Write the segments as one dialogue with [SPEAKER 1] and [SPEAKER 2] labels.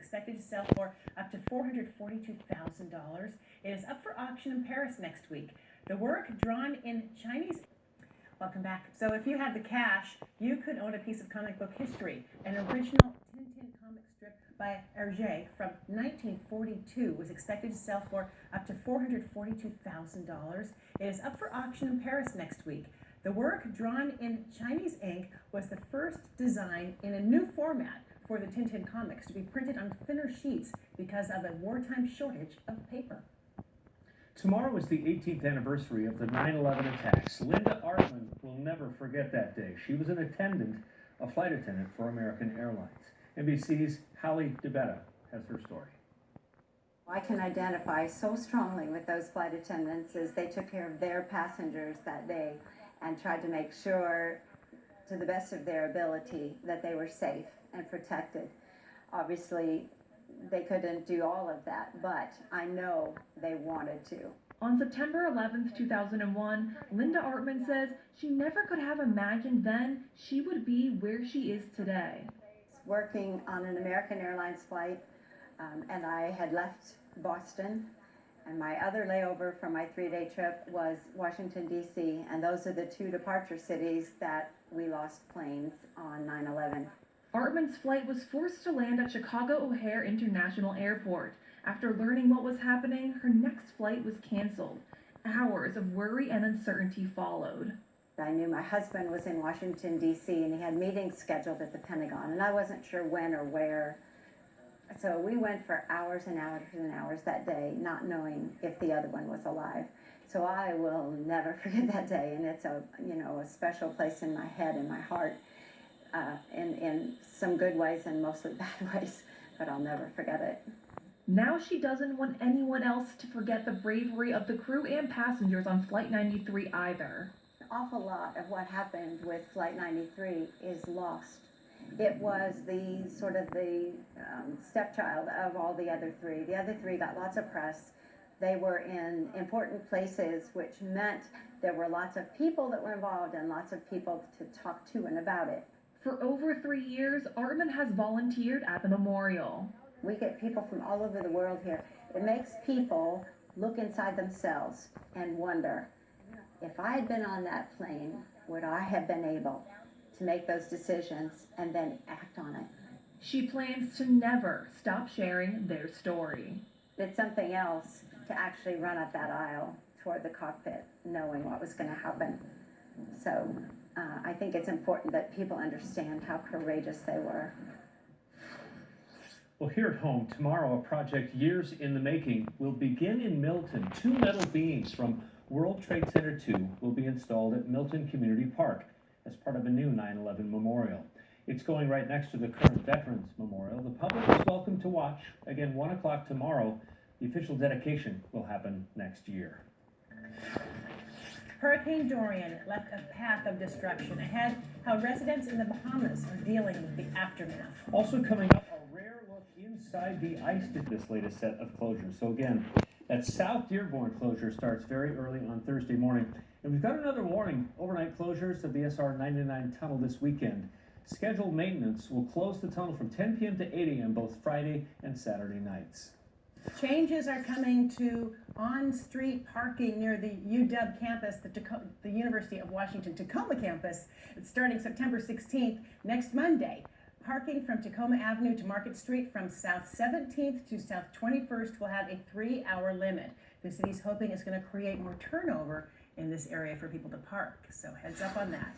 [SPEAKER 1] expected to sell for up to $442,000. It is up for auction in Paris next week. The work, drawn in Chinese. Welcome back. So if you had the cash, you could own a piece of comic book history. An original Tintin comic strip by Hergé from 1942 was expected to sell for up to $442,000. It is up for auction in Paris next week. The work, drawn in Chinese ink, was the first design in a new format for the Tintin comics to be printed on thinner sheets because of a wartime shortage of paper.
[SPEAKER 2] Tomorrow is the 18th anniversary of the 9/11 attacks. Linda Artman will never forget that day. She was an attendant, a flight attendant for American Airlines. NBC's Hallie DeBetta has her story.
[SPEAKER 3] I can identify so strongly with those flight attendants as they took care of their passengers that day and tried to make sure, to the best of their ability, that they were safe and protected. Obviously, they couldn't do all of that, but I know they wanted to.
[SPEAKER 4] On September 11th, 2001, Linda Artman says she never could have imagined then she would be where she is today.
[SPEAKER 3] Working on an American Airlines flight, and I had left Boston, and my other layover for my 3-day trip was Washington, D.C., and those are the two departure cities that we lost planes on 9/11.
[SPEAKER 4] Artman's flight was forced to land at Chicago O'Hare International Airport. After learning what was happening, her next flight was canceled. Hours of worry and uncertainty followed.
[SPEAKER 3] I knew my husband was in Washington, D.C., and he had meetings scheduled at the Pentagon, and I wasn't sure when or where. So we went for hours and hours and hours that day, not knowing if the other one was alive. So I will never forget that day, and it's a special place in my head and my heart, in some good ways and mostly bad ways, but I'll never forget it.
[SPEAKER 4] Now she doesn't want anyone else to forget the bravery of the crew and passengers on Flight 93 either.
[SPEAKER 3] An awful lot of what happened with Flight 93 is lost. It was the stepchild of all the other three. The other three got lots of press. They were in important places, which meant there were lots of people that were involved and lots of people to talk to and about it.
[SPEAKER 4] For over 3 years, Artman has volunteered at the memorial.
[SPEAKER 3] We get people from all over the world here. It makes people look inside themselves and wonder, if I had been on that plane, would I have been able to make those decisions and then act on it?
[SPEAKER 4] She plans to never stop sharing their story.
[SPEAKER 3] It's something else to actually run up that aisle toward the cockpit knowing what was going to happen. So I think it's important that people understand how courageous they were.
[SPEAKER 2] Well, here at home, tomorrow, a project years in the making will begin in Milton. 2 metal beams from World Trade Center 2 will be installed at Milton Community Park as part of a new 9/11 memorial. It's going right next to the current Veterans Memorial. The public is welcome to watch. Again, 1 o'clock tomorrow. The official dedication will happen next year.
[SPEAKER 1] Hurricane Dorian left a path of destruction ahead. How residents in the Bahamas are dealing with the aftermath.
[SPEAKER 2] Also coming up, a rare look inside the ice dip, this latest set of closures. So again, that South Dearborn closure starts very early on Thursday morning. And we've got another warning, overnight closures of the SR 99 tunnel this weekend. Scheduled maintenance will close the tunnel from 10 p.m. to 8 a.m. both Friday and Saturday nights.
[SPEAKER 1] Changes are coming to on-street parking near the UW campus, the University of Washington Tacoma campus. It's starting September 16th, next Monday. Parking from Tacoma Avenue to Market Street from South 17th to South 21st will have a 3-hour limit. The city's hoping it's going to create more turnover in this area for people to park, so heads up on that.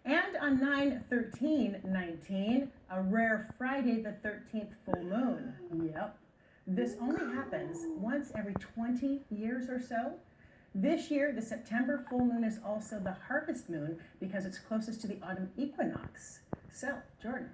[SPEAKER 1] And on 9/13/19, a rare Friday the 13th full moon. Yep. This only happens once every 20 years or so. This year, the September full moon is also the harvest moon because it's closest to the autumn equinox. So, Jordan,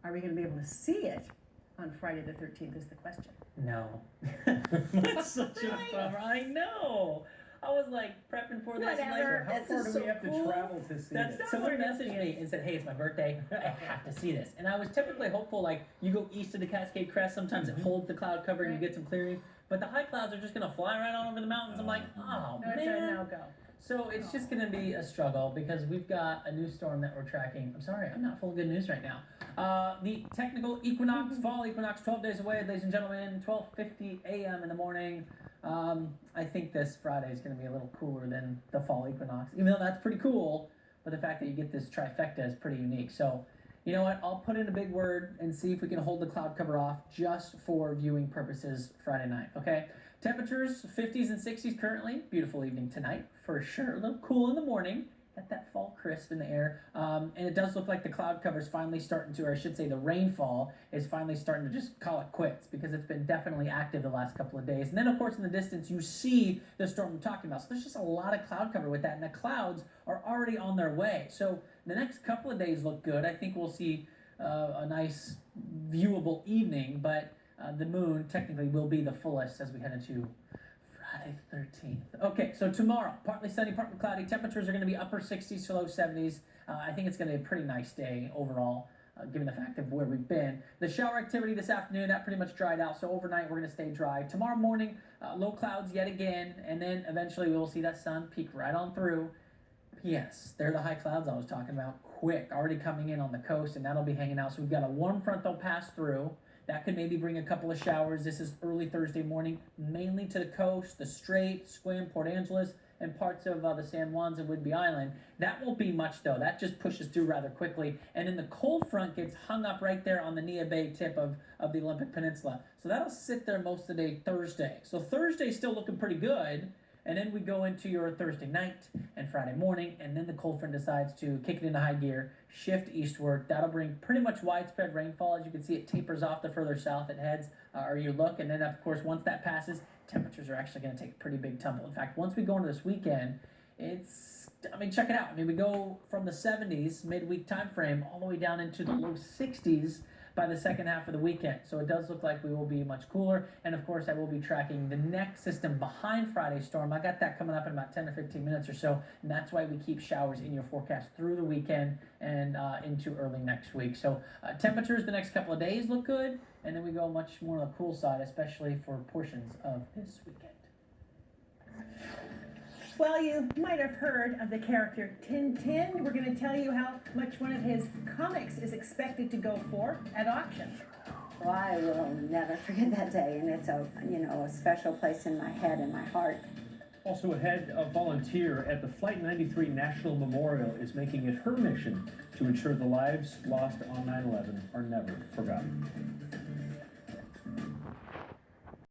[SPEAKER 1] are we going to be able to see it on Friday the 13th is the question.
[SPEAKER 5] No. That's such a bummer. I know. I was like prepping for this.
[SPEAKER 2] Whatever. How far do we have to travel to see it?
[SPEAKER 5] Someone messaged me and said, hey, it's my birthday. I have to see this. And I was typically hopeful, like, you go east of the Cascade Crest, sometimes it holds the cloud cover and you get some clearing. But the high clouds are just going to fly right on over the mountains. I'm like, oh,
[SPEAKER 1] no,
[SPEAKER 5] man.
[SPEAKER 1] it's a no-go.
[SPEAKER 5] So it's just going to be a struggle because we've got a new storm that we're tracking. I'm sorry, I'm not full of good news right now. The technical equinox, fall equinox, 12 days away, ladies and gentlemen, 12:50 a.m. in the morning. I think this Friday is going to be a little cooler than the fall equinox, even though that's pretty cool. But the fact that you get this trifecta is pretty unique. So, you know what? I'll put in a big word and see if we can hold the cloud cover off just for viewing purposes Friday night. Okay. Temperatures 50s and 60s currently. Beautiful evening tonight for sure. A little cool in the morning. Got that fall crisp in the air. And it does look like the cloud cover is finally starting to, or I should say the rainfall is finally starting to just call it quits because it's been definitely active the last couple of days. And then, of course, in the distance, you see the storm I'm talking about. So there's just a lot of cloud cover with that. And the clouds are already on their way. So the next couple of days look good. I think we'll see a nice viewable evening, but the moon technically will be the fullest as we head into Friday the 13th. Okay, so tomorrow, partly sunny, partly cloudy. Temperatures are going to be upper 60s to low 70s. I think it's going to be a pretty nice day overall, given the fact of where we've been. The shower activity this afternoon, that pretty much dried out, so overnight we're going to stay dry. Tomorrow morning, low clouds yet again, and then eventually we'll see that sun peek right on through. Yes, they're the high clouds I was talking about. Quick, already coming in on the coast, and that'll be hanging out. So we've got a warm front that'll pass through. That could maybe bring a couple of showers. This is early Thursday morning, mainly to the coast, the Strait, Sequim, Port Angeles, and parts of the San Juans and Whidbey Island. That won't be much, though. That just pushes through rather quickly. And then the cold front gets hung up right there on the Nia Bay tip of the Olympic Peninsula. So that'll sit there most of the day Thursday. So Thursday's still looking pretty good. And then we go into your Thursday night and Friday morning, and then the cold front decides to kick it into high gear, shift eastward. That'll bring pretty much widespread rainfall. As you can see, it tapers off the further south it heads, or you look. And then, of course, once that passes, temperatures are actually going to take a pretty big tumble. In fact, once we go into this weekend, check it out. We go from the 70s midweek time frame all the way down into the low 60s by the second half of the weekend. So it does look like we will be much cooler. And of course, I will be tracking the next system behind Friday's storm. I got that coming up in about 10 to 15 minutes or so. And that's why we keep showers in your forecast through the weekend and into early next week. So temperatures the next couple of days look good. And then we go much more on the cool side, especially for portions of this weekend.
[SPEAKER 1] Well, you might have heard of the character Tintin. We're going to tell you how much one of his comics is expected to go for at auction.
[SPEAKER 3] Well, I will never forget that day, and it's a special place in my head and my heart.
[SPEAKER 2] Also ahead, a volunteer at the Flight 93 National Memorial is making it her mission to ensure the lives lost on 9/11 are never forgotten.